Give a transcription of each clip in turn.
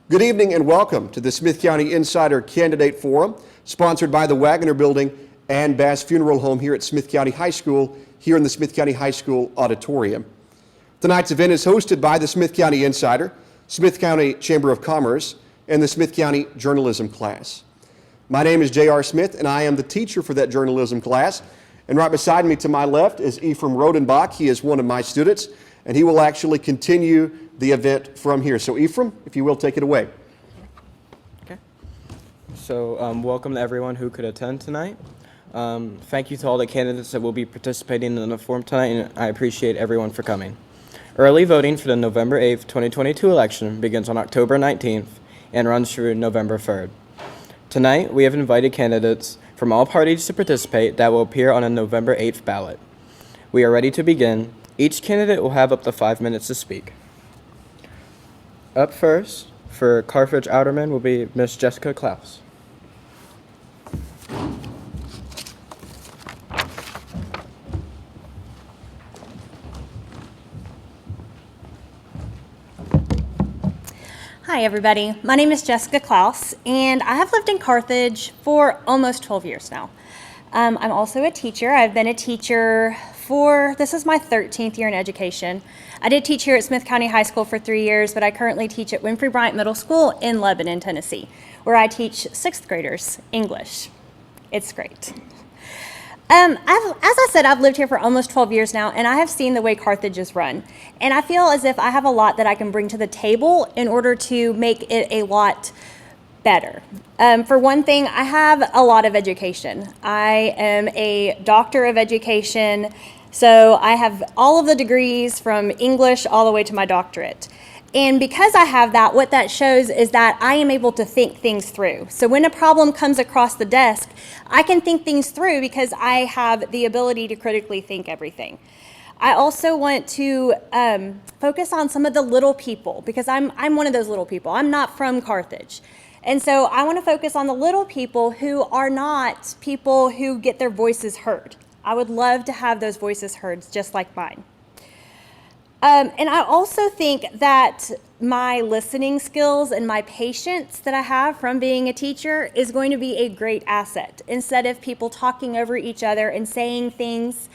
Good evening and welcome to the Smith County Insider Candidate Forum, sponsored by the Wagner Building and Bass Funeral Home here at Smith County High School, here in the Smith County High School Auditorium. Tonight's event is hosted by the Smith County Insider, Smith County Chamber of Commerce, and the Smith County Journalism class. My name is J.R. Smith, and I am the teacher for that journalism class. And right beside me to my left is Ephraim Rodenbach. He is one of my students, and he will actually continue the event from here. So Ephraim, if you will, take it away. Okay. So welcome to everyone who could attend tonight. Thank you to all the candidates that will be participating in the forum tonight, and I appreciate everyone for coming. Early voting for the November 8th, 2022 election begins on October 19th and runs through November 3rd. Tonight, we have invited candidates from all parties to participate that will appear on a November 8th ballot. We are ready to begin. Each candidate will have up to 5 minutes to speak. Up first, for Carthage Alderman, will be Ms. Jessica Klaus. Hi everybody, my name is Jessica Klaus and I have lived in Carthage for almost 12 years now. I'm also a teacher. I've been a teacher this is my 13th year in education. I did teach here at Smith County High School for 3 years, but I currently teach at Winfrey Bryant Middle School in Lebanon, Tennessee, where I teach 6th graders English. It's great. As I said, I've lived here for almost 12 years now, and I have seen the way Carthage is run. And I feel as if I have a lot that I can bring to the table in order to make it a lot better. For one thing, I have a lot of education. I am a doctor of education, so I have all of the degrees from English all the way to my doctorate. And because I have that, what that shows is that I am able to think things through. So when a problem comes across the desk, I can think things through because I have the ability to critically think everything. I also want to focus on some of the little people because I'm one of those little people. I'm not from Carthage. And so I want to focus on the little people who are not people who get their voices heard. I would love to have those voices heard just like mine. And I also think that my listening skills and my patience that I have from being a teacher is going to be a great asset. Instead of people talking over each other and saying things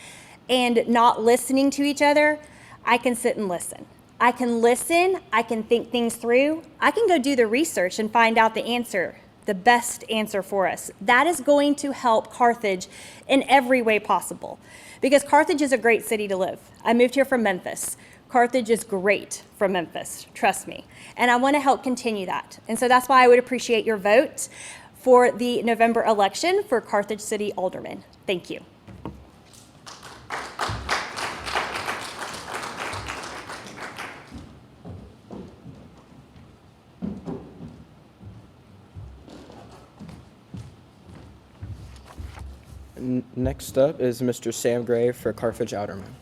and not listening to each other, I can sit and listen. I can listen, I can think things through, I can go do the research and find out the answer, the best answer for us. That is going to help Carthage in every way possible because Carthage is a great city to live. I moved here from Memphis. Carthage is great from Memphis, trust me. And I want to help continue that. And so that's why I would appreciate your vote for the November election for Carthage City Alderman. Thank you. Next up is Mr. Sam Gray for Carthage Alderman.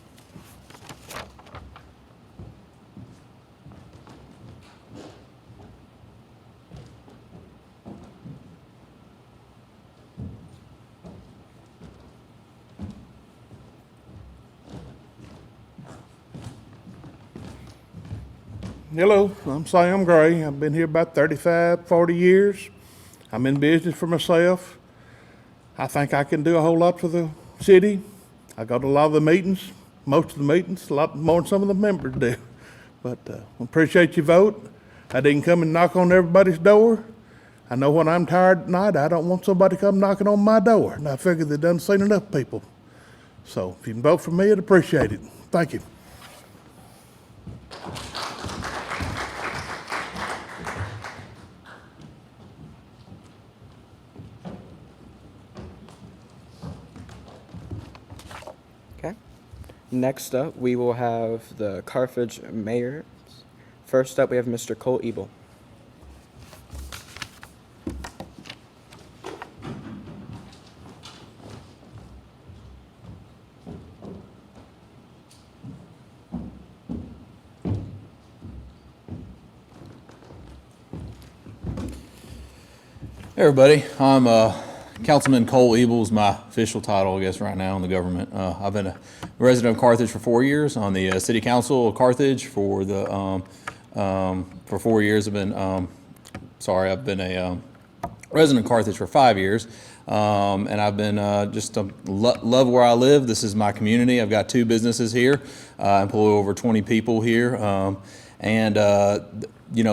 Hello, I'm Sam Gray. I've been here about 35, 40 years. I'm in business for myself. I think I can do a whole lot for the city. I go to a lot of the meetings, most of the meetings, a lot more than some of the members do. But I appreciate your vote. I didn't come and knock on everybody's door. I know when I'm tired at night, I don't want somebody to come knocking on my door. And I figure they done seen enough people. So if you can vote for me, I'd appreciate it. Thank you. Okay. Next up, we will have the Carthage Mayor. First up, we have Mr. Cole Ebel. Hey everybody, I'm Councilman Cole Ebel is my official title, I guess, right now in the government. I've been a resident of Carthage for 4 years, on the City Council of Carthage for 4 years. I've been I've been a resident of Carthage for 5 years, and I've been love where I live. This is my community. I've got 2 businesses here. I employ over 20 people here,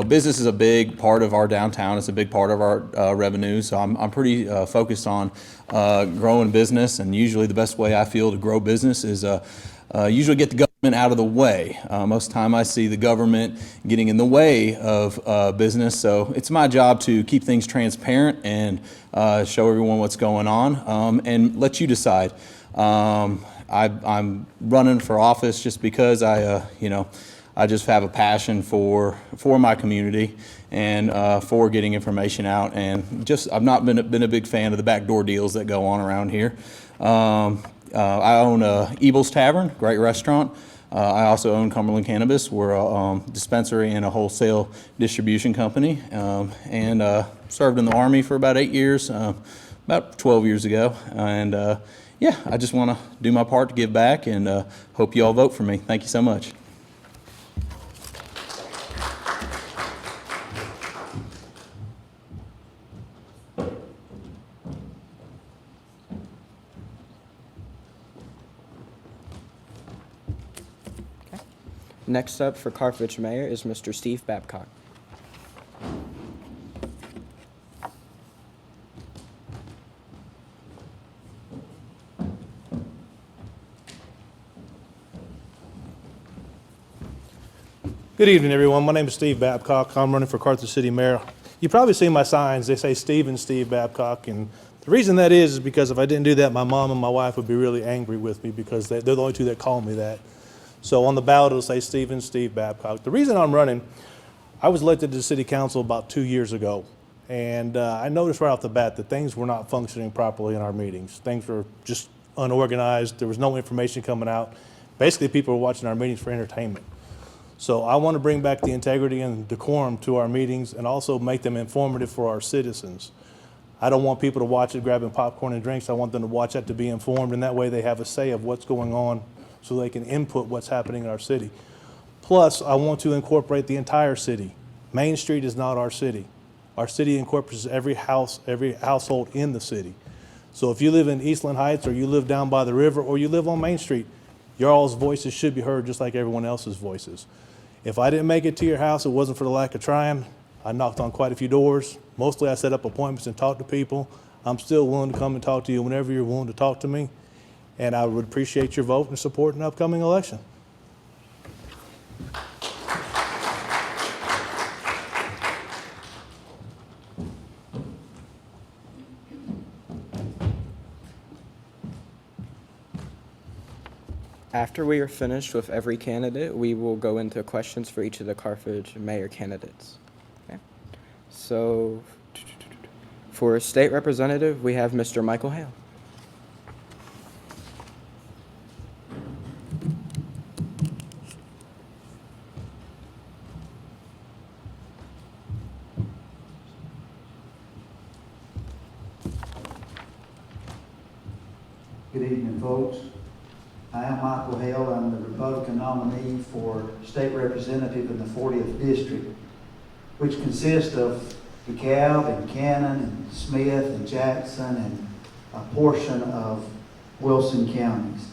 business is a big part of our downtown. It's a big part of our revenue. So I'm pretty focused on growing business, and usually the best way I feel to grow business is usually get the government out of the way. Most of the time I see the government getting in the way of business, so it's my job to keep things transparent and show everyone what's going on, and let you decide. I'm running for office just because I just have a passion for my community and for getting information out, and I've not been a big fan of the backdoor deals that go on around here. I own Ebel's Tavern, great restaurant. I also own Cumberland Cannabis. We're a dispensary and a wholesale distribution company, and served in the Army for about 8 years, about 12 years ago. And I just want to do my part to give back, and hope you all vote for me. Thank you so much. Next up for Carthage Mayor is Mr. Steve Babcock. Good evening, everyone. My name is Steve Babcock. I'm running for Carthage City Mayor. You've probably seen my signs. They say Steve Babcock. And the reason that is because if I didn't do that, my mom and my wife would be really angry with me because they're the only 2 that call me that. So on the ballot, it'll say Steve Babcock. The reason I'm running, I was elected to the city council about 2 years ago. And I noticed right off the bat that things were not functioning properly in our meetings. Things were just unorganized. There was no information coming out. Basically, people were watching our meetings for entertainment. So I want to bring back the integrity and decorum to our meetings and also make them informative for our citizens. I don't want people to watch it grabbing popcorn and drinks. I want them to watch it to be informed, and that way they have a say of what's going on so they can input what's happening in our city. Plus, I want to incorporate the entire city. Main Street is not our city. Our city incorporates every house, every household in the city. So if you live in Eastland Heights, or you live down by the river, or you live on Main Street, your all's voices should be heard just like everyone else's voices. If I didn't make it to your house, it wasn't for the lack of trying. I knocked on quite a few doors. Mostly I set up appointments and talked to people. I'm still willing to come and talk to you whenever you're willing to talk to me. And I would appreciate your vote and support in the upcoming election. After we are finished with every candidate, we will go into questions for each of the Carthage Mayor candidates. Okay. So, for State Representative, we have Mr. Michael Hale. Good evening, folks. I am Michael Hale. I'm the Republican nominee for State Representative in the 40th District, which consists of DeKalb and Cannon and Smith and Jackson and a portion of Wilson counties.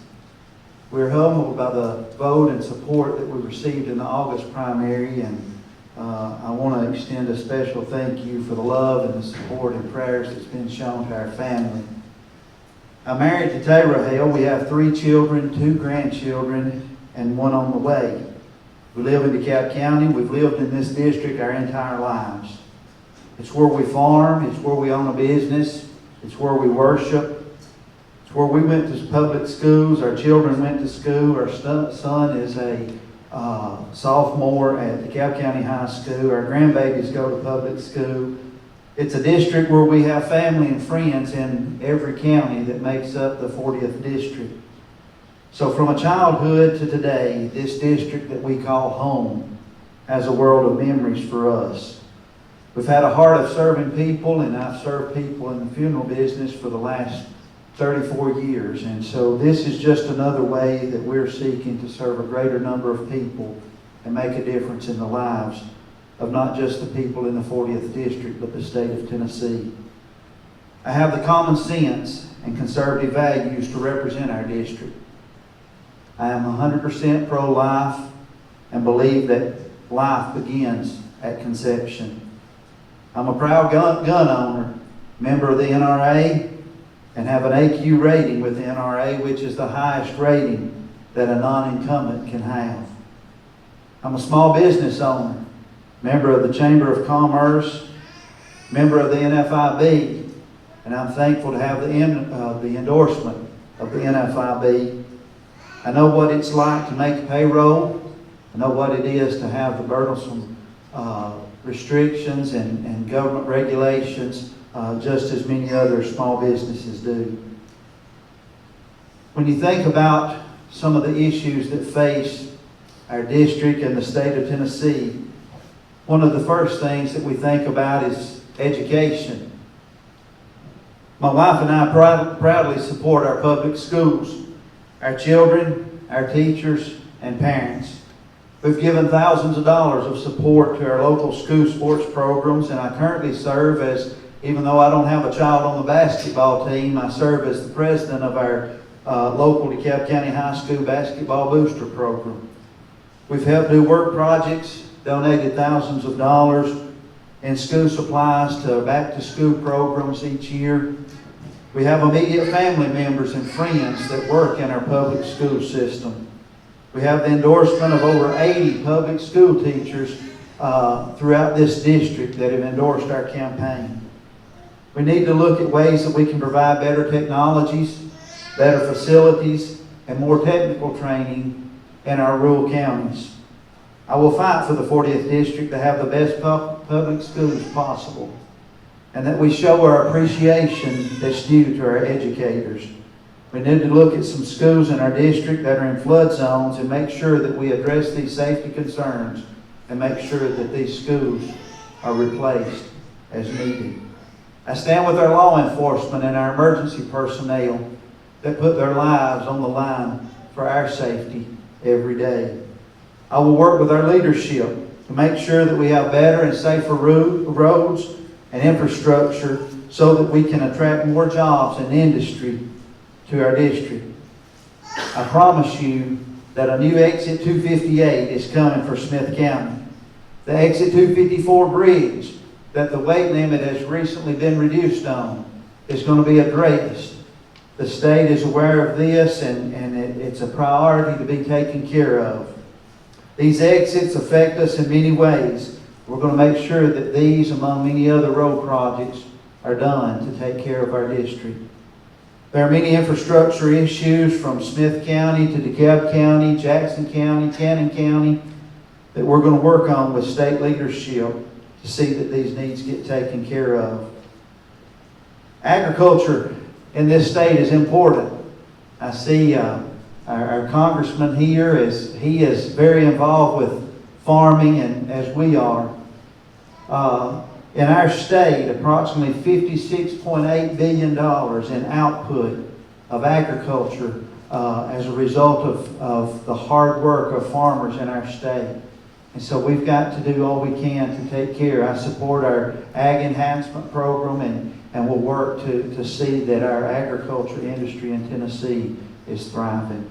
We're humbled by the vote and support that we received in the August primary, and I want to extend a special thank you for the love and the support and prayers that's been shown to our family. I'm married to Taylor Hale. We have 3 children, 2 grandchildren, and 1 on the way. We live in DeKalb County. We've lived in this district our entire lives. It's where we farm. It's where we own a business. It's where we worship. It's where we went to public schools. Our children went to school. Our son is a sophomore at DeKalb County High School. Our grandbabies go to public school. It's a district where we have family and friends in every county that makes up the 40th District. So from a childhood to today, this district that we call home has a world of memories for us. We've had a heart of serving people, and I've served people in the funeral business for the last 34 years. And so this is just another way that we're seeking to serve a greater number of people and make a difference in the lives of not just the people in the 40th District, but the state of Tennessee. I have the common sense and conservative values to represent our district. I am 100% pro-life and believe that life begins at conception. I'm a proud gun owner, member of the NRA, and have an AQ rating with the NRA, which is the highest rating that a non-incumbent can have. I'm a small business owner, member of the Chamber of Commerce, member of the NFIB, and I'm thankful to have the endorsement of the NFIB. I know what it's like to make a payroll. I know what it is to have the burdensome restrictions and government regulations, just as many other small businesses do. When you think about some of the issues that face our district and the state of Tennessee, one of the first things that we think about is education. My wife and I proudly support our public schools, our children, our teachers, and parents. We've given thousands of dollars of support to our local school sports programs, and I currently serve as, even though I don't have a child on the basketball team, I serve as the president of our local DeKalb County High School basketball booster program. We've helped do work projects, donated thousands of dollars in school supplies to back-to-school programs each year. We have immediate family members and friends that work in our public school system. We have the endorsement of over 80 public school teachers throughout this district that have endorsed our campaign. We need to look at ways that we can provide better technologies, better facilities, and more technical training in our rural counties. I will fight for the 40th District to have the best public schools possible, and that we show our appreciation that's due to our educators. We need to look at some schools in our district that are in flood zones and make sure that we address these safety concerns and make sure that these schools are replaced as needed. I stand with our law enforcement and our emergency personnel that put their lives on the line for our safety every day. I will work with our leadership to make sure that we have better and safer roads and infrastructure so that we can attract more jobs and industry to our district. I promise you that a new exit 258 is coming for Smith County. The exit 254 bridge that the weight limit has recently been reduced on is going to be addressed. The state is aware of this, and it's a priority to be taken care of. These exits affect us in many ways. We're going to make sure that these, among many other road projects, are done to take care of our district. There are many infrastructure issues from Smith County to DeKalb County, Jackson County, Cannon County, that we're going to work on with state leadership to see that these needs get taken care of. Agriculture in this state is important. I see our congressman here, he is very involved with farming, and as we are. In our state, approximately $56.8 billion in output of agriculture as a result of the hard work of farmers in our state. And so we've got to do all we can to take care. I support our Ag Enhancement Program, and we'll work to see that our agriculture industry in Tennessee is thriving.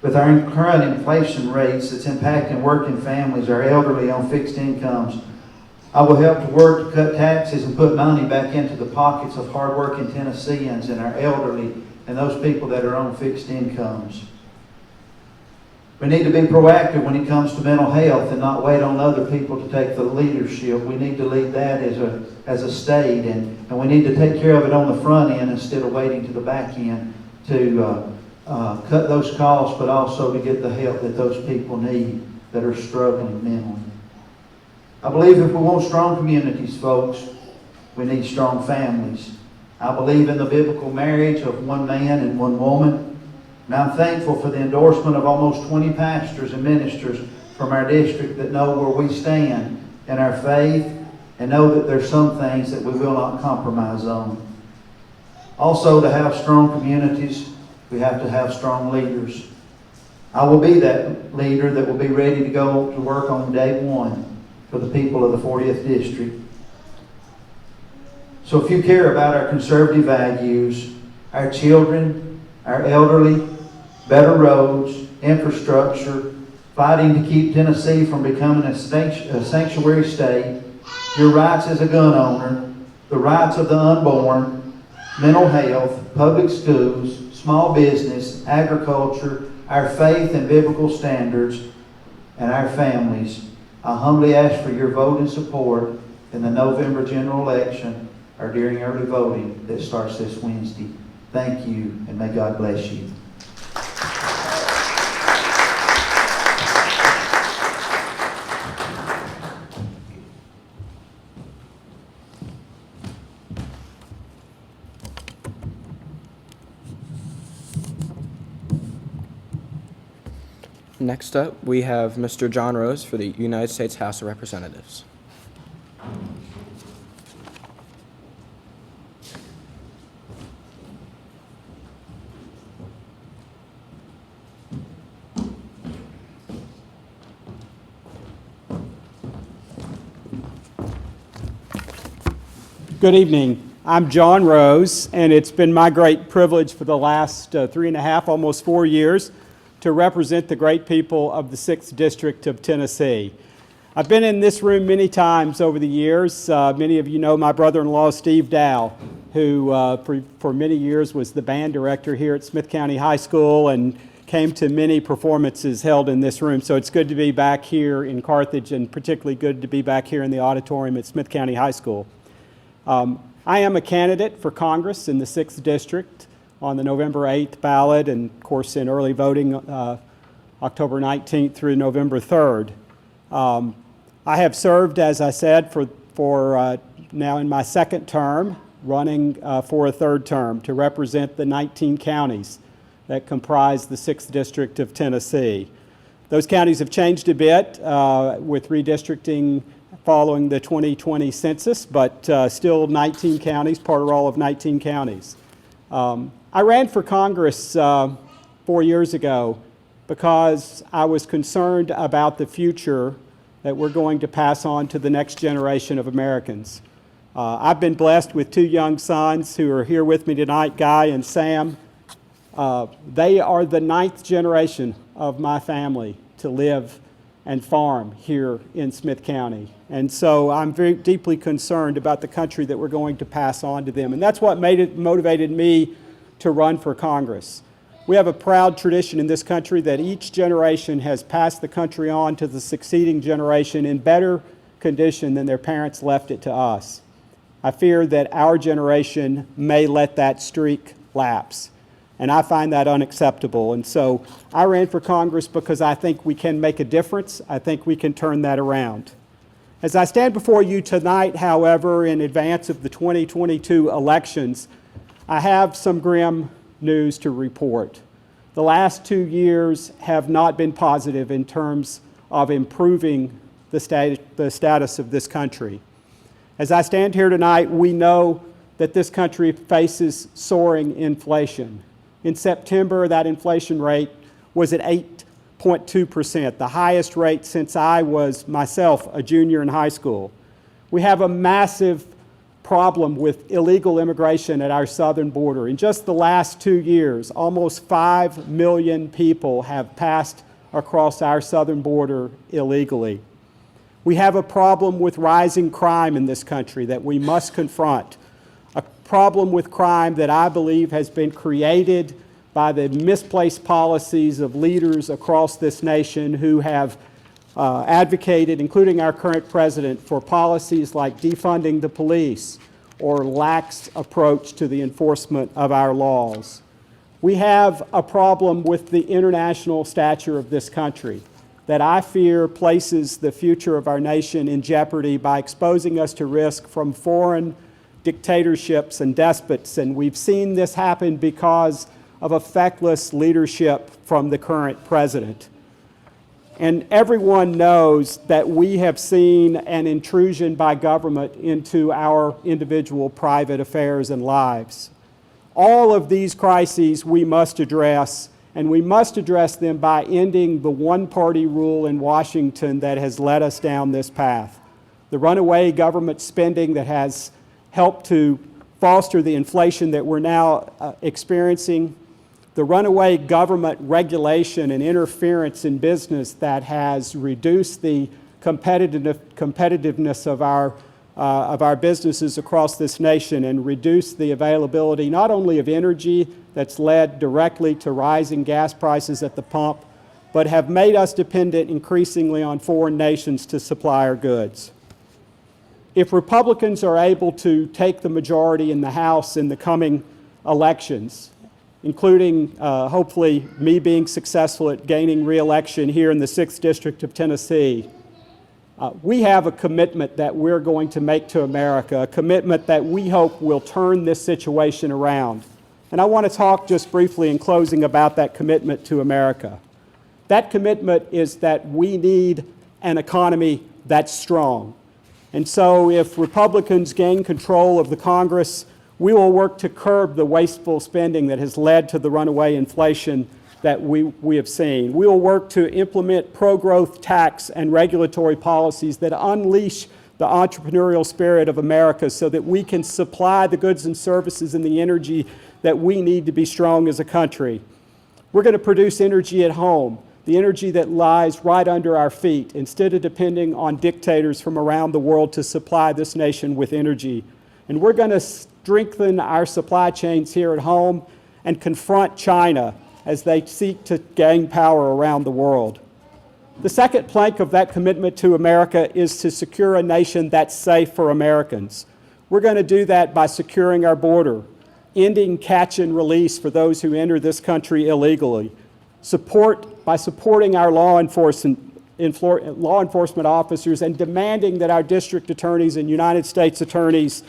With our current inflation rates that's impacting working families, our elderly on fixed incomes, I will help to work to cut taxes and put money back into the pockets of hardworking Tennesseans and our elderly and those people that are on fixed incomes. We need to be proactive when it comes to mental health and not wait on other people to take the leadership. We need to lead that as a state, and we need to take care of it on the front end instead of waiting to the back end to cut those costs, but also to get the help that those people need that are struggling mentally. I believe if we want strong communities, folks, we need strong families. I believe in the biblical marriage of one man and one woman. And I'm thankful for the endorsement of almost 20 pastors and ministers from our district that know where we stand in our faith and know that there's some things that we will not compromise on. Also, to have strong communities, we have to have strong leaders. I will be that leader that will be ready to go to work on day one. for the people of the 40th District. So if you care about our conservative values, our children, our elderly, better roads, infrastructure, fighting to keep Tennessee from becoming a sanctuary state, your rights as a gun owner, the rights of the unborn, mental health, public schools, small business, agriculture, our faith and biblical standards, and our families, I humbly ask for your vote and support in the November general election or during early voting that starts this Wednesday. Thank you, and may God bless you. Next up, we have Mr. John Rose for the United States House of Representatives. Good evening. I'm John Rose, and it's been my great privilege for the last 3.5, almost 4 years, to represent the great people of the 6th District of Tennessee. I've been in this room many times over the years. Many of you know my brother-in-law, Steve Dow, who for many years was the band director here at Smith County High School and came to many performances held in this room. So it's good to be back here in Carthage, and particularly good to be back here in the auditorium at Smith County High School. I am a candidate for Congress in the 6th District on the November 8th ballot, and of course in early voting October 19th through November 3rd. I have served, as I said, for now in my second term, running for a third term to represent the 19 counties that comprise the 6th District of Tennessee. Those counties have changed a bit with redistricting following the 2020 census, but still 19 counties, part or all of 19 counties. I ran for Congress 4 years ago because I was concerned about the future that we're going to pass on to the next generation of Americans. I've been blessed with 2 young sons who are here with me tonight, Guy and Sam. They are the 9th generation of my family to live and farm here in Smith County. And so I'm very deeply concerned about the country that we're going to pass on to them. And that's what motivated me to run for Congress. We have a proud tradition in this country that each generation has passed the country on to the succeeding generation in better condition than their parents left it to us. I fear that our generation may let that streak lapse, and I find that unacceptable. And so I ran for Congress because I think we can make a difference. I think we can turn that around. As I stand before you tonight, however, in advance of the 2022 elections, I have some grim news to report. The last 2 years have not been positive in terms of improving the status of this country. As I stand here tonight, we know that this country faces soaring inflation. In September, that inflation rate was at 8.2%, the highest rate since I was myself a junior in high school. We have a massive problem with illegal immigration at our southern border. In just the last 2 years, almost 5 million people have passed across our southern border illegally. We have a problem with rising crime in this country that we must confront. A problem with crime that I believe has been created by the misplaced policies of leaders across this nation who have advocated, including our current president, for policies like defunding the police or lax approach to the enforcement of our laws. We have a problem with the international stature of this country that I fear places the future of our nation in jeopardy by exposing us to risk from foreign dictatorships and despots. And we've seen this happen because of a feckless leadership from the current president. And everyone knows that we have seen an intrusion by government into our individual private affairs and lives. All of these crises we must address, and we must address them by ending the one-party rule in Washington that has led us down this path. the runaway government spending that has helped to foster the inflation that we're now experiencing, the runaway government regulation and interference in business that has reduced the competitiveness of our businesses across this nation and reduced the availability not only of energy that's led directly to rising gas prices at the pump, but have made us dependent increasingly on foreign nations to supply our goods. If Republicans are able to take the majority in the House in the coming elections, including hopefully me being successful at gaining re-election here in the 6th District of Tennessee, we have a commitment that we're going to make to America, a commitment that we hope will turn this situation around. And I want to talk just briefly in closing about that commitment to America. That commitment is that we need an economy that's strong. And so if Republicans gain control of the Congress, we will work to curb the wasteful spending that has led to the runaway inflation that we have seen. We will work to implement pro-growth tax and regulatory policies that unleash the entrepreneurial spirit of America so that we can supply the goods and services and the energy that we need to be strong as a country. We're going to produce energy at home, the energy that lies right under our feet, instead of depending on dictators from around the world to supply this nation with energy. And we're going to strengthen our supply chains here at home and confront China as they seek to gain power around the world. The second plank of that commitment to America is to secure a nation that's safe for Americans. We're going to do that by securing our border, ending catch and release for those who enter this country illegally, by supporting our law enforcement officers and demanding that our district attorneys and United States attorneys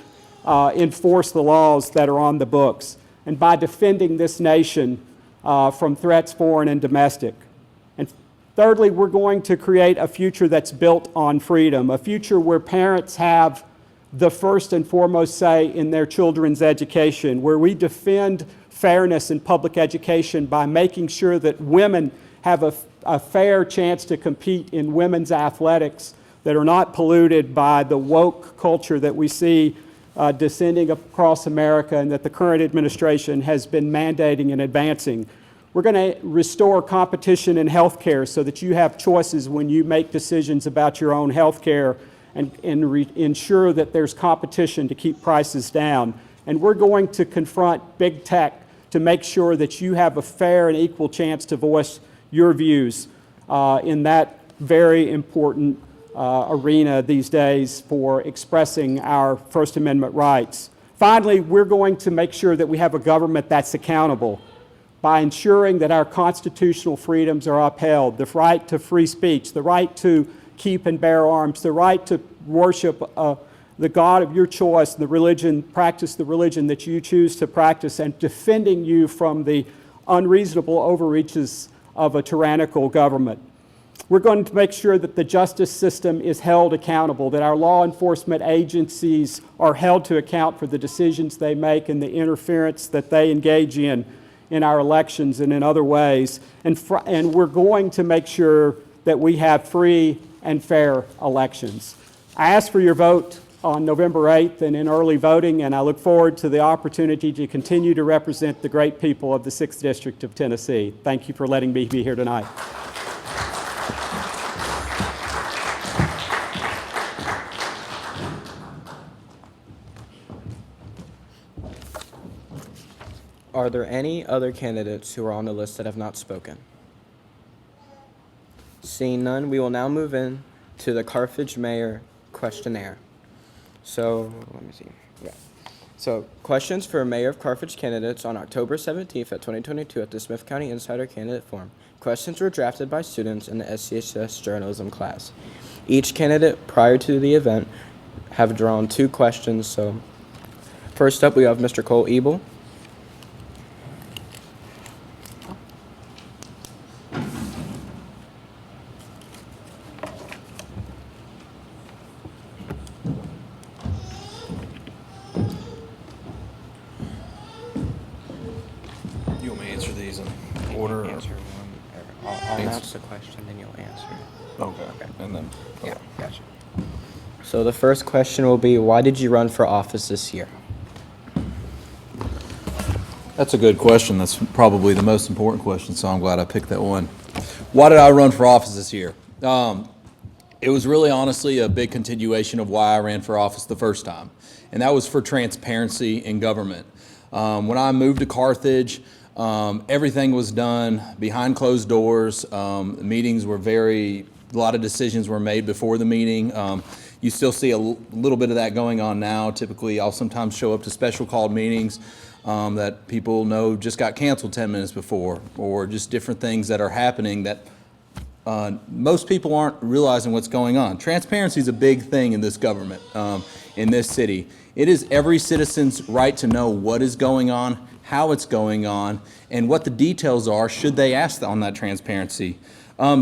enforce the laws that are on the books, and by defending this nation from threats foreign and domestic. And thirdly, we're going to create a future that's built on freedom, a future where parents have the first and foremost say in their children's education, where we defend fairness in public education by making sure that women have a fair chance to compete in women's athletics that are not polluted by the woke culture that we see descending across America and that the current administration has been mandating and advancing. We're going to restore competition in healthcare so that you have choices when you make decisions about your own healthcare and ensure that there's competition to keep prices down. And we're going to confront big tech to make sure that you have a fair and equal chance to voice your views in that very important arena these days for expressing our First Amendment rights. Finally, we're going to make sure that we have a government that's accountable by ensuring that our constitutional freedoms are upheld, the right to free speech, the right to keep and bear arms, the right to worship the God of your choice, practice the religion that you choose to practice, and defending you from the unreasonable overreaches of a tyrannical government. We're going to make sure that the justice system is held accountable, that our law enforcement agencies are held to account for the decisions they make and the interference that they engage in our elections and in other ways. And we're going to make sure that we have free and fair elections. I ask for your vote on November 8th and in early voting, and I look forward to the opportunity to continue to represent the great people of the 6th District of Tennessee. Thank you for letting me be here tonight. Are there any other candidates who are on the list that have not spoken? Seeing none, we will now move in to the Carthage Mayor Questionnaire. So, let me see. Yeah. So, questions for Mayor of Carthage candidates on October 17th at 2022 at the Smith County Insider Candidate Forum. Questions were drafted by students in the SCHS journalism class. Each candidate prior to the event have drawn 2 questions. So, first up, we have Mr. Cole Ebel. You want me to answer these in order? Answer one. I'll announce the question, then you'll answer. Okay. And then. Yeah, gotcha. So the first question will be, why did you run for office this year? That's a good question. That's probably the most important question, so I'm glad I picked that one. Why did I run for office this year? It was really honestly a big continuation of why I ran for office the first time, and that was for transparency in government. When I moved to Carthage, everything was done behind closed doors. Meetings were a lot of decisions were made before the meeting. You still see a little bit of that going on now. Typically, I'll sometimes show up to special called meetings that people know just got canceled 10 minutes before, or just different things that are happening that most people aren't realizing what's going on. Transparency is a big thing in this government, in this city. It is every citizen's right to know what is going on, how it's going on, and what the details are should they ask on that transparency.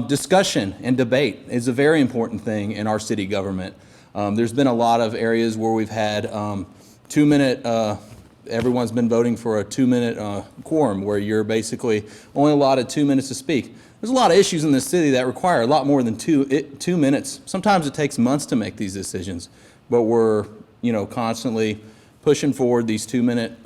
Discussion and debate is a very important thing in our city government. There's been a lot of areas where we've had 2-minute, everyone's been voting for a 2-minute quorum where you're basically only allotted 2 minutes to speak. There's a lot of issues in this city that require a lot more than two minutes. Sometimes it takes months to make these decisions, but we're constantly pushing forward these 2-minute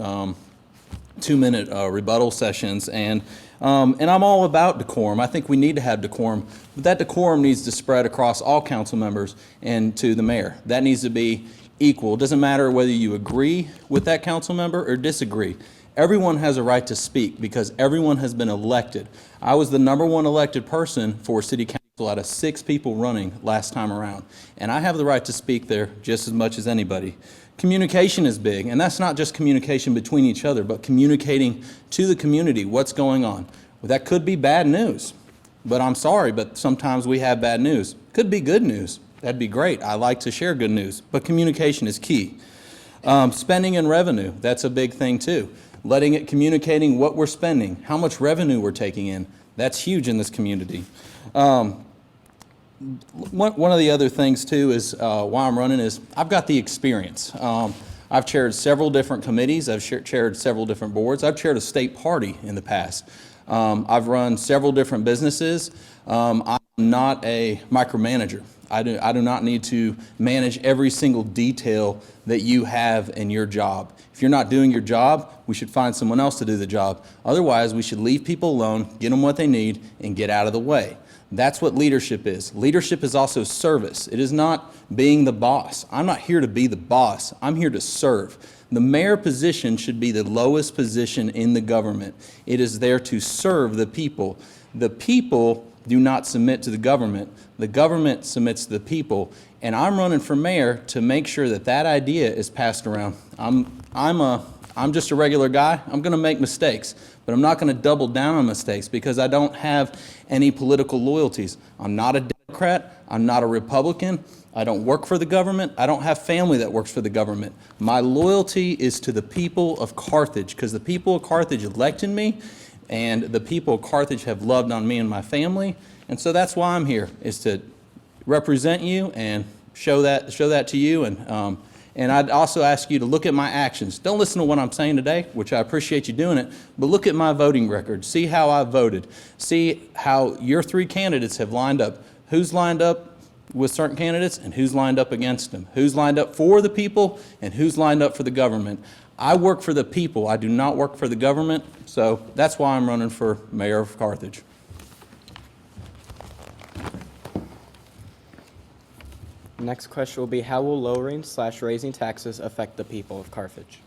rebuttal sessions, and I'm all about decorum. I think we need to have decorum, but that decorum needs to spread across all council members and to the mayor. That needs to be equal. It doesn't matter whether you agree with that council member or disagree. Everyone has a right to speak because everyone has been elected. I was the #1 elected person for city council out of 6 people running last time around, and I have the right to speak there just as much as anybody. Communication is big, and that's not just communication between each other, but communicating to the community what's going on. Well, that could be bad news, but I'm sorry, but sometimes we have bad news. Could be good news. That'd be great. I like to share good news, but communication is key. Spending and revenue, that's a big thing too. Communicating what we're spending, how much revenue we're taking in, that's huge in this community. One of the other things too is why I'm running is I've got the experience. I've chaired several different committees. I've chaired several different boards. I've chaired a state party in the past. I've run several different businesses. I'm not a micromanager. I do not need to manage every single detail that you have in your job. If you're not doing your job, we should find someone else to do the job. Otherwise, we should leave people alone, get them what they need, and get out of the way. That's what leadership is. Leadership is also service. It is not being the boss. I'm not here to be the boss. I'm here to serve. The mayor position should be the lowest position in the government. It is there to serve the people. The people do not submit to the government. The government submits to the people. And I'm running for mayor to make sure that that idea is passed around. I'm just a regular guy. I'm going to make mistakes, but I'm not going to double down on mistakes because I don't have any political loyalties. I'm not a Democrat. I'm not a Republican. I don't work for the government. I don't have family that works for the government. My loyalty is to the people of Carthage because the people of Carthage elected me, and the people of Carthage have loved on me and my family. And so that's why I'm here, is to represent you and show that to you. And I'd also ask you to look at my actions. Don't listen to what I'm saying today, which I appreciate you doing it, but look at my voting record. See how I voted. See how your 3 candidates have lined up. Who's lined up with certain candidates and who's lined up against them. Who's lined up for the people and who's lined up for the government. I work for the people. I do not work for the government. So that's why I'm running for mayor of Carthage. Next question will be, how will lowering/raising taxes affect the people of Carthage?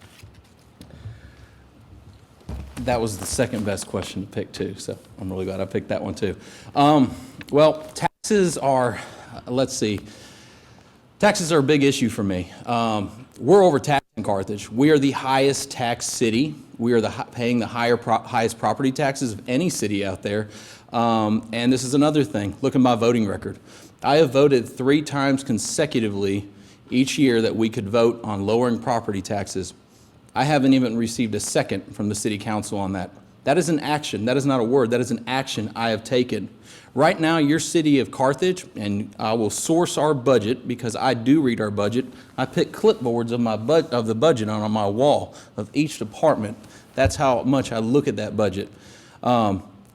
That was the second best question to pick too, so I'm really glad I picked that one too. Well, taxes are, taxes are a big issue for me. We're overtaxed in Carthage. We are the highest taxed city. We are paying the highest property taxes of any city out there. And this is another thing. Look at my voting record. I have voted 3 times consecutively each year that we could vote on lowering property taxes. I haven't even received a second from the city council on that. That is an action. That is not a word. That is an action I have taken. Right now, your city of Carthage, and I will source our budget because I do read our budget. I pick clipboards of the budget on my wall of each department. That's how much I look at that budget.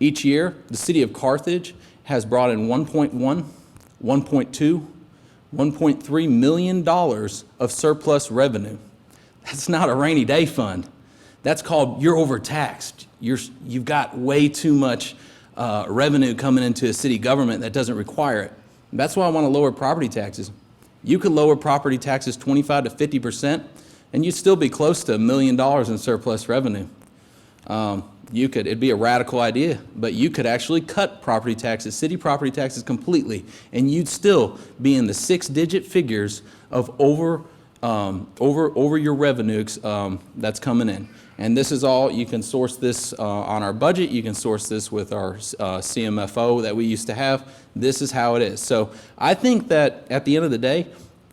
Each year, the city of Carthage has brought in 1.1, 1.2, $1.3 million of surplus revenue. That's not a rainy day fund. That's called you're overtaxed. You've got way too much revenue coming into a city government that doesn't require it. That's why I want to lower property taxes. You could lower property taxes 25 to 50%, and you'd still be close to $1 million in surplus revenue. It'd be a radical idea, but you could actually cut property taxes, city property taxes completely, and you'd still be in the 6-digit figures of over your revenue that's coming in. And this is all, you can source this on our budget, you can source this with our CMFO that we used to have. This is how it is. So I think that at the end of the day,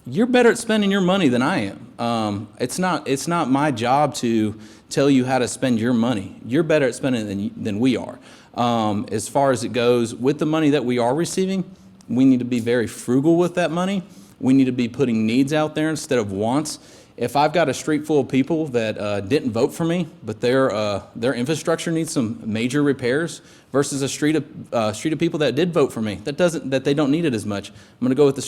you're better at spending your money than I am. It's not my job to tell you how to spend your money. You're better at spending it than we are. As far as it goes, with the money that we are receiving, we need to be very frugal with that money. We need to be putting needs out there instead of wants. If I've got a street full of people that didn't vote for me, but their infrastructure needs some major repairs, versus a street of people that did vote for me, that they don't need it as much, I'm going to go with the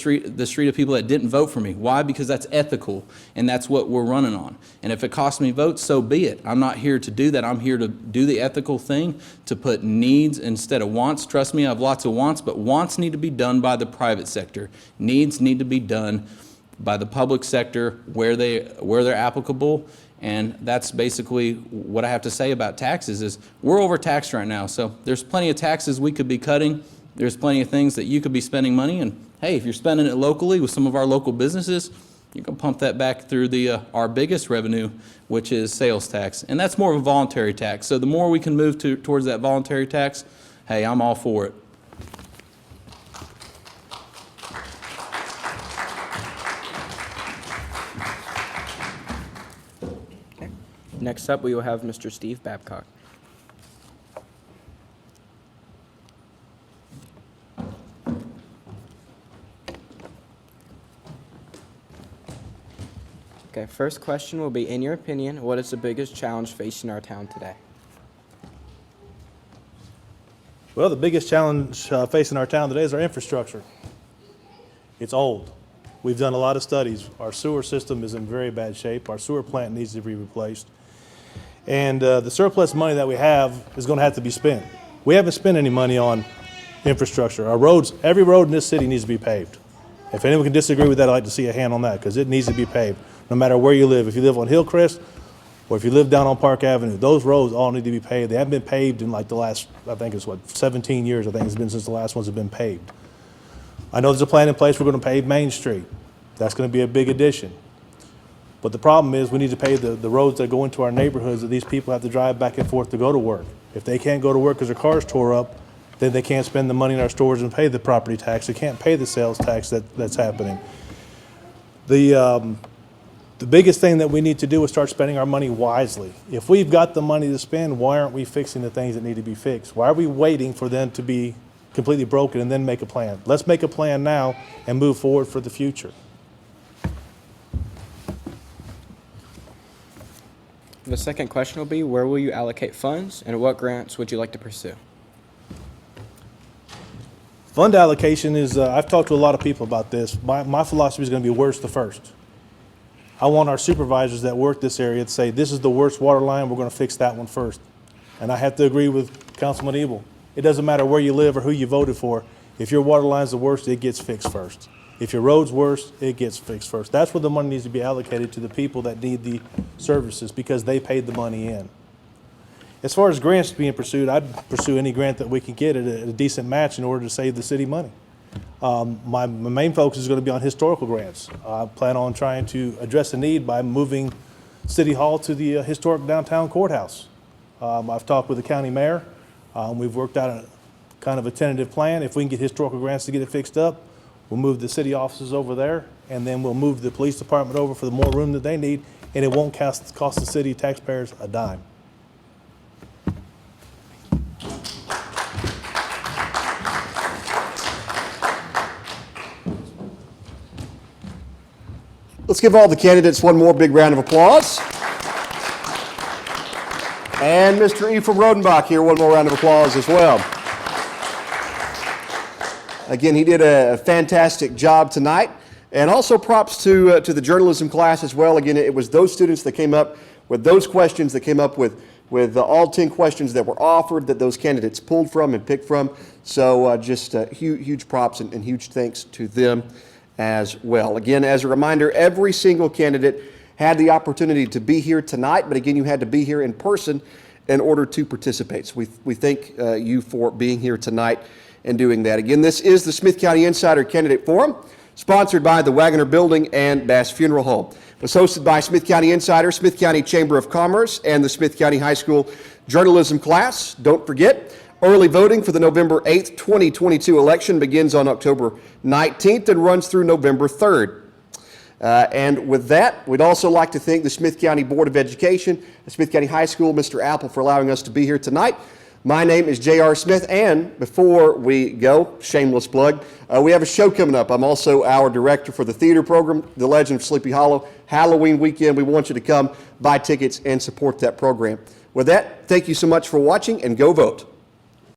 street of people that didn't vote for me. Why? Because that's ethical, and that's what we're running on. And if it costs me votes, so be it. I'm not here to do that. I'm here to do the ethical thing, to put needs instead of wants. Trust me, I have lots of wants, but wants need to be done by the private sector. Needs need to be done by the public sector where they're applicable. And that's basically what I have to say about taxes is we're overtaxed right now. So there's plenty of taxes we could be cutting. There's plenty of things that you could be spending money. And hey, if you're spending it locally with some of our local businesses, you can pump that back through our biggest revenue, which is sales tax. And that's more of a voluntary tax. So the more we can move towards that voluntary tax, hey, I'm all for it. Next up, we will have Mr. Steve Babcock. Okay, first question will be, in your opinion, what is the biggest challenge facing our town today? Well, the biggest challenge facing our town today is our infrastructure. It's old. We've done a lot of studies. Our sewer system is in very bad shape. Our sewer plant needs to be replaced. And the surplus money that we have is going to have to be spent. We haven't spent any money on infrastructure. Our roads, every road in this city needs to be paved. If anyone can disagree with that, I'd like to see a hand on that, because it needs to be paved, no matter where you live. If you live on Hillcrest or if you live down on Park Avenue, those roads all need to be paved. They haven't been paved in like the last, I think it's 17 years, I think it's been since the last ones have been paved. I know there's a plan in place, we're going to pave Main Street. That's going to be a big addition. But the problem is we need to pave the roads that go into our neighborhoods that these people have to drive back and forth to go to work. If they can't go to work because their car's tore up, then they can't spend the money in our stores and pay the property tax. They can't pay the sales tax that's happening. The biggest thing that we need to do is start spending our money wisely. If we've got the money to spend, why aren't we fixing the things that need to be fixed? Why are we waiting for them to be completely broken and then make a plan? Let's make a plan now and move forward for the future. The second question will be, where will you allocate funds and what grants would you like to pursue? Fund allocation is, I've talked to a lot of people about this. My philosophy is going to be worst to first. I want our supervisors that work this area to say, this is the worst water line, we're going to fix that one first. And I have to agree with Councilman Ebel. It doesn't matter where you live or who you voted for. If your water line's the worst, it gets fixed first. If your road's worse, it gets fixed first. That's where the money needs to be allocated to the people that need the services because they paid the money in. As far as grants being pursued, I'd pursue any grant that we can get at a decent match in order to save the city money. My main focus is going to be on historical grants. I plan on trying to address the need by moving City Hall to the historic downtown courthouse. I've talked with the county mayor. We've worked out a kind of a tentative plan. If we can get historical grants to get it fixed up, we'll move the city offices over there, and then we'll move the police department over for the more room that they need, and it won't cost the city taxpayers a dime. Let's give all the candidates one more big round of applause. And Mr. Ephraim Rodenbach here, one more round of applause as well. Again, he did a fantastic job tonight. And also props to the journalism class as well. Again, it was those students that came up with those questions, that came up with all 10 questions that were offered, that those candidates pulled from and picked from. So just huge props and huge thanks to them as well. Again, as a reminder, every single candidate had the opportunity to be here tonight, but again, you had to be here in person in order to participate. So we thank you for being here tonight and doing that. Again, this is the Smith County Insider Candidate Forum, sponsored by the Wagner Building and Bass Funeral Home. It was hosted by Smith County Insider, Smith County Chamber of Commerce, and the Smith County High School journalism class. Don't forget, early voting for the November 8th, 2022 election begins on October 19th and runs through November 3rd. And with that, we'd also like to thank the Smith County Board of Education, the Smith County High School, Mr. Apple, for allowing us to be here tonight. My name is J.R. Smith, and before we go, shameless plug, we have a show coming up. I'm also our director for the theater program, The Legend of Sleepy Hollow, Halloween weekend. We want you to come buy tickets and support that program. With that, thank you so much for watching, and go vote.